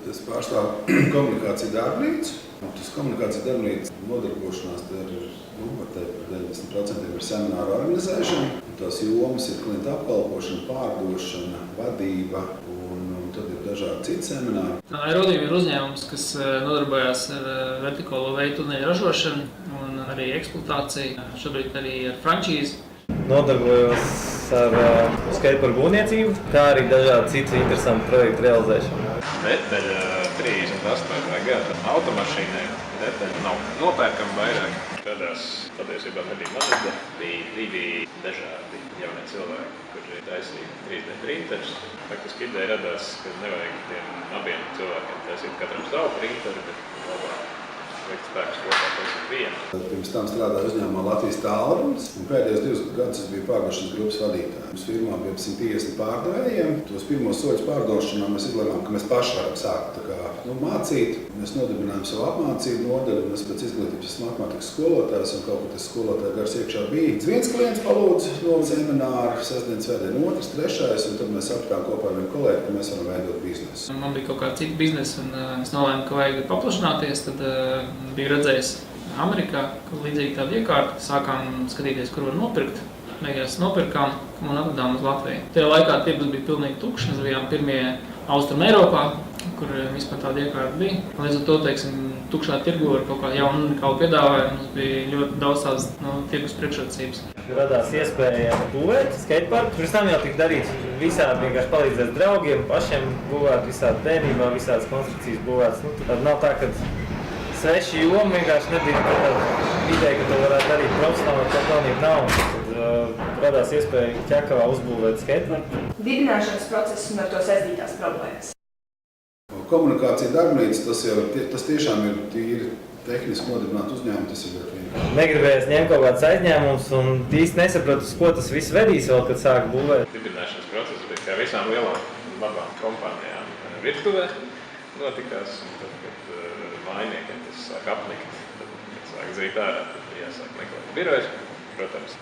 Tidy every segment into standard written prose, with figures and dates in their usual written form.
Es pārstāvu komunikāciju darbnīcu. Tas komunikācijas darbnīca nodarbošanās ar 90% ir semināru organizēšana. Tās jomas ir klienta apkalpošana, pārdošana, vadība un tad ir dažādi citi semināri. Aerodīma ir uzņēmums, kas nodarbojas ar vertikālo veju tuneļu ražošanu un arī eksploatāciju. Šobrīd arī ar frančīzi. Nodarbojos ar skateparku būvniecību, kā arī dažādi citi interesanti projektu realizēšanu. Detaļa 38. gada automašīnai. Detaļa nav nopērkama vairāk. Tādās patiesībā nebija mazliet. Bija divi dažādi jaunie cilvēki, kuri taisīja 3D printerus. Faktiski ideja radās, ka nevajag tiem abiem cilvēkiem taisīt katram savu printeru, bet labāk veikt spēkus kopā taisīt vienu. Pirms tam strādāju uzņēmumā Latvijas Tālrunis. Pēdējos 2 gadus es biju pārdošanas grupas vadītājs. Mums firmā bija 150 pārdevējiem. Tos pirmos soļus pārdošanā mēs izlēmām, ka mēs paši varam sākt mācīt. Mēs nodibinājām savu apmācību nodaļu. Es pēc izglītības esmu matemātikas skolotājs un kaut kur tas skolotāja gars iekšā bija. Viens klients palūdza no semināru, sestdien, svētdien, otrs, trešais, un tad mēs sapratām kopā ar vienu kolēģi, ka mēs varam veidot biznesu. Man bija kaut kāda cita biznesa, un es nolēmu, ka vajag paplašināties. Tad biju redzējis Amerikā, ka līdzīgi tādu iekārtu. Sākām skatīties, kur var nopirkt. Beigās nopirkām un atvedām uz Latviju. Tajā laikā tirgus bija pilnīgi tukšs. Mēs bijām pirmie Austrum Eiropā, kur vispār tāda iekārta bija. Līdz ar to, tukšā tirgu ar kaut kādu jaunu unikālu piedāvājumu mums bija ļoti daudz tās tirgus priekšrocības. Radās iespēja būvēt skateparku. Pirms tam jau tika darīts visādi, vienkārši palīdzēt draugiem, pašiem būvēt visādi bērnībā, visādas konstrukcijas būvētas. Tad nav tā, ka sveši joma vienkārši nebija tāda ideja, ka to varētu darīt profesionāli, ka pelnīt naudu. Tad radās iespēja Ķekavā uzbūvēt skateparku. Dibināšanas process un ar to saistītās problēmas. Komunikācija darbnīca, tas tiešām ir tīri tehniski nodibināt uzņēmumu, tas ir ļoti vienkārši. Negribējās ņemt kaut kāds aizņēmums un īsti nesapratu, uz ko tas viss vedīs vēl, kad sāka būvēt. Dibināšanas process bija kā visām lielām labām kompānijām virtuvē notikās. Tad, kad mājiniekiem tas sāk apnikt, tad sāk zīt ārā, tad jāsāk meklēt birojas. Protams,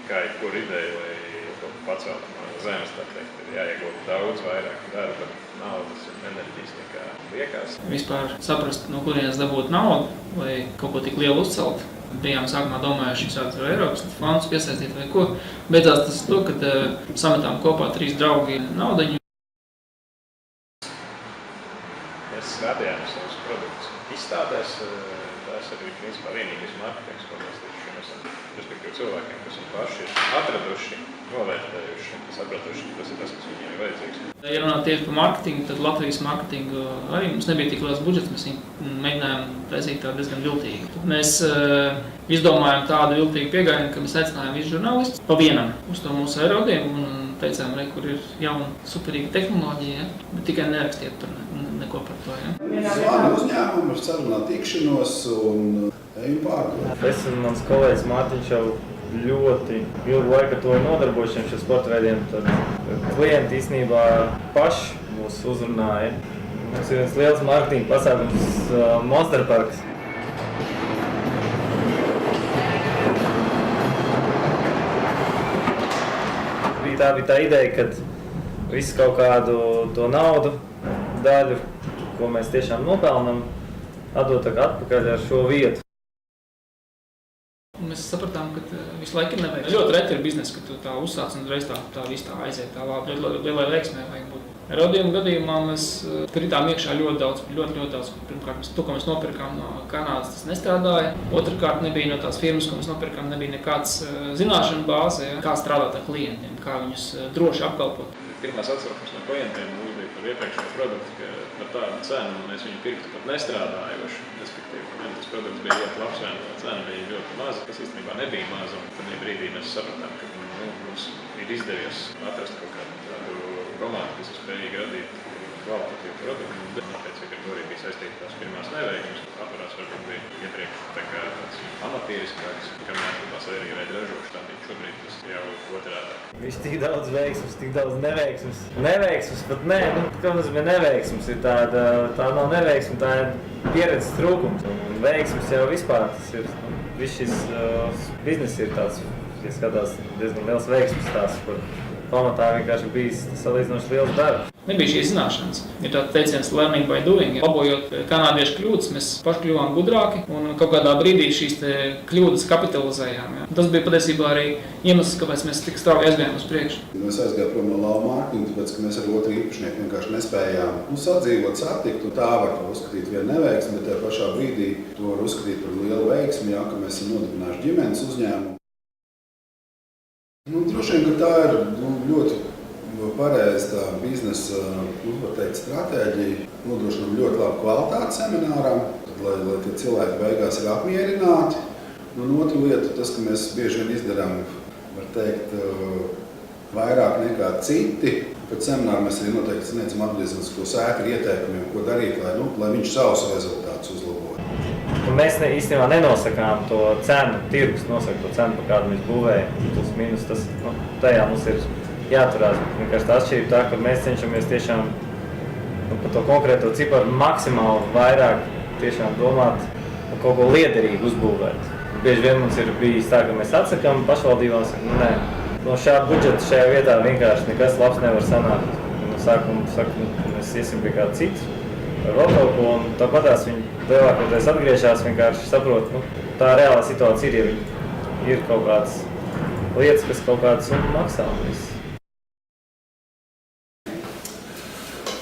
kā jebkura ideja, lai kaut ko pacelt no zemes, tā teikt, ir jāiegūt daudz vairāk darba, naudas un enerģijas nekā liekas. Vispār saprast, no kurienes dabūt naudu, lai kaut ko tik lielu uzcelt. Bijām sākumā domājuši visādus Eiropas fondus piesaistīt vai ko. Beidzās tas to, kad sametām kopā 3 draugi naudaņu. Mēs skatījām savus produktus izstādēs, tās arī principā vienīgais marketings, ko mēs tieši esam. Respektīvi cilvēkiem, kas ir paši atraduši, novērtējuši, sapratuši, tas ir tas, kas viņiem ir vajadzīgs. Ja runāt tieši par marketingu, tad Latvijas marketingu arī mums nebija tik liels budžets, mēs mēģinājām taisīt tā diezgan viltīgi. Tad mēs izdomājām tādu viltīgu pieejamu, ka mēs aicinājām visus žurnālistus pa vienam uz to mūsu aerodīmu un teicām, kur ir jauna superīga tehnoloģija, bet tikai nerakstiet tur neko par to. Zvani uzņēmumu ar sarunā tikšanos un ejam pārdot. Es un mans kolēģis Mārtiņš jau ļoti ilgu laiku ar to nodarbojušies šiem sporta veidiem. Tad klienti īstenībā paši mūs uzrunāja. Mums ir viens liels marketinga pasākums Monster Parks. Tā bija tā ideja, ka visu kaut kādu to naudu daļu, ko mēs tiešām nopelnam, atdot atpakaļ ar šo vietu. Mēs sapratām, ka visu laiku ir nevajag. Ļoti reti ir biznesa, ka tu tā uzsāc un reiz tā viss tā aiziet tā labi. Lielai veiksmē vajag būt. Aerodīma gadījumā mēs kritām iekšā ļoti daudz. Pirmkārt, to, ko mēs nopirkām no Kanādas, tas nestrādāja. Otrkārt, nebija no tās firmas, ko mēs nopirkām, nebija nekāds zināšanu bāze, kā strādāt ar klientiem, kā viņus droši apkalpot. Pirmās atsauksmes no klientiem mums bija par iepriekšējo produktu, ka par tādu cenu mēs viņu pirktu pat nestrādājuši. Respektīvi, tas produkts bija ļoti labs, un tā cena bija ļoti maza, kas īstenībā nebija maza. Un tad brīdī mēs sapratām, ka mums ir izdevies atrast kaut kādu tādu komandu, kas ir spējīgi radīt kvalitatīvu produktu. Tāpēc, ka tur arī bija saistīta tās pirmās neveiksmes. Aparāts varbūt bija iepriekš tāds amatīriskāks, kamēr tā sērija veida ražošana. Šobrīd tas jau otrādā. Viņš tik daudz veiksmes, tik daudz neveiksmes. Neveiksmes, pat nē, kā nozīmē neveiksmes? Tā nav neveiksme, tā ir pieredzes trūkums. Un veiksmes jau vispār tas ir. Viss šis bizness ir tāds, ja skatās, diezgan liels veiksmes tās, kur pamatā vienkārši bijis salīdzinoši liels darbs. Nebija šīs zināšanas. Ir tāds teiciens learning by doing. Labojot kanādiešu kļūdas, mēs paši kļuvām gudrāki un kaut kādā brīdī šīs kļūdas kapitalizējām. Ja. Tas bija patiesībā arī iemesls, kāpēc mēs tik strauji aizgājām uz priekšu. Mēs aizgājām prom no lava mārketinga, tāpēc, ka mēs ar otru īpašnieku vienkārši nespējām sadzīvot, satikt. Tā var to uzskatīt vienu neveiksmi, bet tajā pašā brīdī to var uzskatīt par lielu veiksmi, ja, ka mēs esam nodibinājuši ģimenes uzņēmumu. Droši vien, ka tā ir ļoti pareiza tā biznesa stratēģija. Nodrošinām ļoti labu kvalitāti seminārām, lai tie cilvēki beigās ir apmierināti. Un otra lieta, tas, ka mēs bieži vien izdarām, var teikt, vairāk nekā citi. Pēc semināra mēs arī noteikti sniedzam atgriezenisko saiti ar ieteikumiem, ko darīt, lai viņš savus rezultātus uzlabotu. Mēs īstenībā nenosakām to cenu, tirgus nosaka to cenu, par kādu mēs būvējam. Tas mīnus, tajā mums ir jāturās. Vienkārši tā atšķirība tā, ka mēs cenšamies tiešām par to konkrēto ciparu maksimāli vairāk tiešām domāt par kaut ko liederīgu uzbūvēt. Bieži vien mums ir bijis tā, ka mēs atsakām pašvaldībām, nē, no šā budžeta šajā vietā vienkārši nekas labs nevar sanākt. No sākuma saka, mēs iesim pie kāda cita ar vēl kaut ko, un tāpatās viņi lielākoties atgriežās, vienkārši saprot, tā reālā situācija ir kaut kādas lietas, kas kaut kādas summa maksā un viss.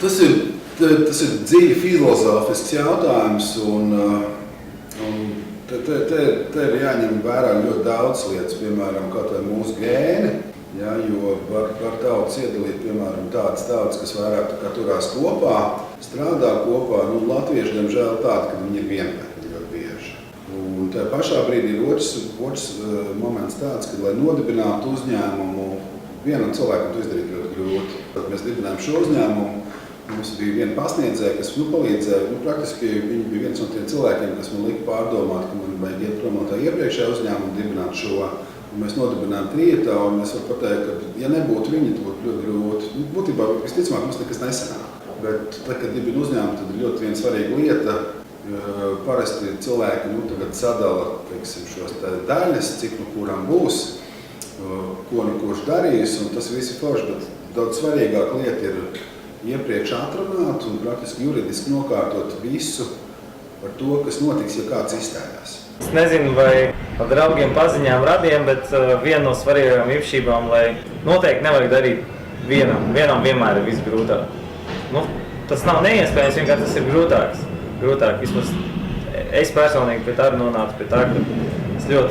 Tas ir dziļi filozofisks jautājums, un te ir jāņem vērā ļoti daudz lietas, piemēram, kā tā mūsu gēni, ja, jo var tautas iedalīt, piemēram, tādas tautas, kas vairāk turās kopā, strādā kopā. Latvieši, diemžēl, tādi, ka viņi ir vienpētni ļoti bieži. Un tajā pašā brīdī ir otrs moments tāds, ka, lai nodibinātu uzņēmumu, vienam cilvēkam to izdarīt ļoti grūti. Tad mēs dibinājām šo uzņēmumu. Mums bija viena pasniedzēja, kas palīdzēja. Praktiski viņi bija viens no tiem cilvēkiem, kas man lika pārdomāt, ka man vajag iet prom no tā iepriekšējā uzņēmuma, dibināt šo. Un mēs nodibinājām trietā, un es varu pateikt, ka, ja nebūtu viņi, tas būtu ļoti grūti. Būtībā, visticamāk, mums nekas nesanāk. Bet, tad, kad dibina uzņēmumu, tad ir ļoti viena svarīga lieta. Parasti cilvēki tagad sadala, teiksim, šos daļas, cik kurām būs, ko kurš darīs, un tas viss ir forši, bet daudz svarīgāka lieta ir iepriekš atrunāt un praktiski juridiski nokārtot visu par to, kas notiks, ja kāds izstājās. Es nezinu, vai ar draugiem, paziņām, radiem, bet viena no svarīgākām īpašībām, lai noteikti nevajag darīt vienam vienmēr ir visgrūtāk. Tas nav neiespējams, vienkārši tas ir grūtāk. Vismaz es personīgi pie tā nonācu pie tā, ka es ļoti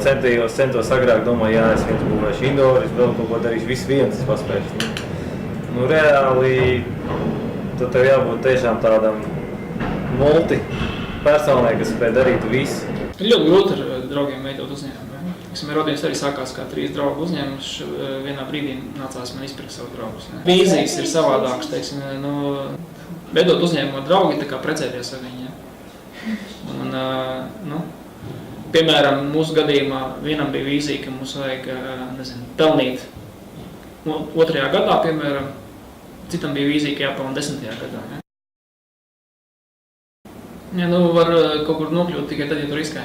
centos agrāk, domāju, jā, es viens būvēšu indoru, es vēl kaut ko darīšu, visu viens es paspēšu. Reāli tad tev jābūt tiešām tādam multipersonai, kas spēj darīt visu. Ir ļoti grūti ar draugiem veidot uzņēmumu. Rodījums arī sākās kā 3 draugu uzņēmums. Vienā brīdī nācās man izpirkt savu draugus. Vīzijas ir savādākas, teiksim. Veidot uzņēmumu ar draugi, tā kā precēties ar viņiem. Un, piemēram, mūsu gadījumā vienam bija vīzija, ka mums vajag, pelnīt 2. gadā, piemēram, citam bija vīzija, ka jāpelna 10. gadā. Ja, var kaut kur nokļūt tikai tad, ja tu riskē.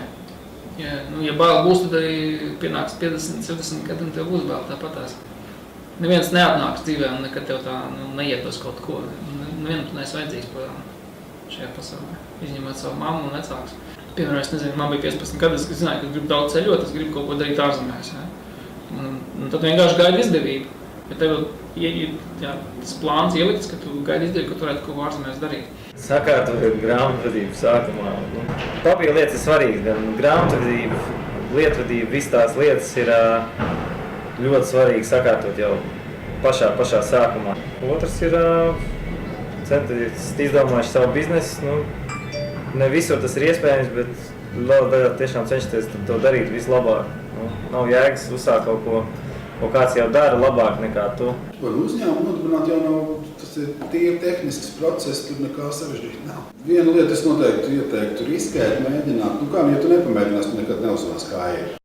Ja bail būs, tad arī pienāks 50, 70 gadu un tev būs bail tāpatās. Neviens neatnāks dzīvē un nekad tev tā neietos kaut ko. Nevienam tu neesi vajadzīgs šajā pasaulē, izņemot savu mammu un vecākus. Piemēram, es nezinu, man bija 15 gadu, es zināju, ka es gribu daudz ceļot, es gribu kaut ko darīt ārzemēs. Un tad vienkārši gaida izdevību. Ja tev ir tas plāns ielikts, ka tu gaidi izdevību, ka tu varētu kaut ko ārzemēs darīt. Sakārtot grāmatvedību sākumā. Papīra lietas ir svarīgas, gan grāmatvedība, lietvedība, visas tās lietas ir ļoti svarīgi sakārtot jau pašā sākumā. Otrs ir izdomājuši savu biznesu. Ne visur tas ir iespējams, bet lielā tiešām cenšaties to darīt vislabāk. Nav jēgas uzsākt kaut ko, ko kāds jau dara labāk nekā tu. Uzņēmumu nodibināt jau nav, tas ir tīri tehnisks process, tur nekā sarežģīti nav. Viena lieta es noteikti ieteiktu riskēt, mēģināt. Ja tu nepamēģinās, tu nekad neuzzinās, kā ir.